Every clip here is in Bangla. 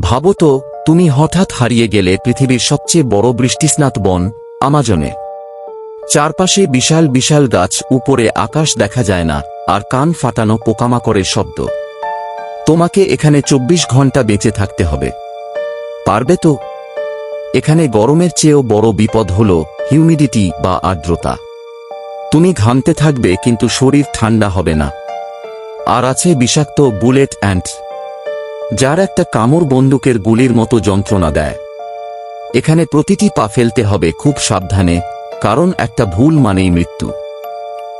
ভাবো তো, তুমি হঠাৎ হারিয়ে গেলে পৃথিবীর সবচেয়ে বড় বৃষ্টিস্নাত বন আমাজনে। চারপাশে বিশাল বিশাল গাছ, উপরে আকাশ দেখা যায় না, আর কান ফাটানো পোকামাকড়ের শব্দ। তোমাকে এখানে 24 ঘন্টা বেঁচে থাকতে হবে। পারবে তো? এখানে গরমের চেয়েও বড় বিপদ হল হিউমিডিটি বা আর্দ্রতা। তুমি ঘামতে থাকবে কিন্তু শরীর ঠান্ডা হবে না। আর আছে বিষাক্ত বুলেট অ্যান্ট, যার একটা কামড় বন্দুকের গুলির মতো যন্ত্রণা দেয়। এখানে প্রতিটি পা ফেলতে হবে খুব সাবধানে, কারণ একটা ভুল মানেই মৃত্যু।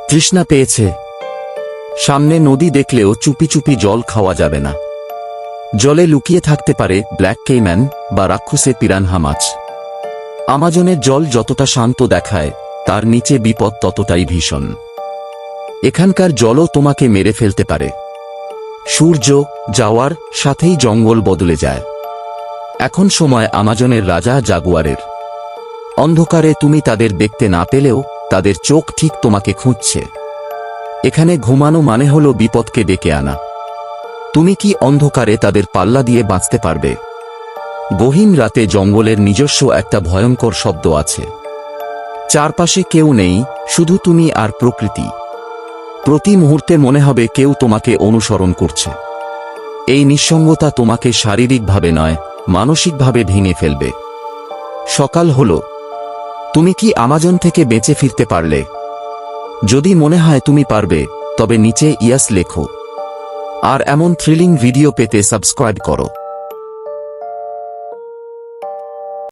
তৃষ্ণা পেয়েছে? সামনে নদী দেখলেও চুপি চুপি জল খাওয়া যাবে না। জলে লুকিয়ে থাকতে পারে ব্ল্যাক কেইম্যান বা রাক্ষসে পিরানহা মাছ। আমাজনের জল যতটা শান্ত দেখায়, তার নিচে বিপদ ততটাই ভীষণ। এখানকার জলও তোমাকে মেরে ফেলতে পারে। সূর্য যাওয়ার সাথেই জঙ্গল বদলে যায়। এখন সময় আমাজনের রাজা জাগুয়ারের। অন্ধকারে তুমি তাদের দেখতে না পেলেও তাদের চোখ ঠিক তোমাকে খুঁজছে। এখানে ঘুমানো মানে হলো বিপদকে ডেকে আনা। তুমি কি অন্ধকারে তাদের পাল্লা দিয়ে বাঁচতে পারবে? গহীন রাতে জঙ্গলের নিজস্ব একটা ভয়ঙ্কর শব্দ আছে। চারপাশে কেউ নেই, শুধু তুমি আর প্রকৃতি। প্রতি মুহূর্তে মনে হবে কেউ তোমাকে অনুসরণ করছে। এই নিঃসঙ্গতা তোমাকে শারীরিকভাবে নয়, মানসিকভাবে ভেঙে ফেলবে। সকাল হলো। তুমি কি আমাজন থেকে বেঁচে ফিরতে পারলে? যদি মনে হয় তুমি পারবে, তবে নিচে ইয়েস লেখো। আর এমন থ্রিলিং ভিডিও পেতে সাবস্ক্রাইব করো।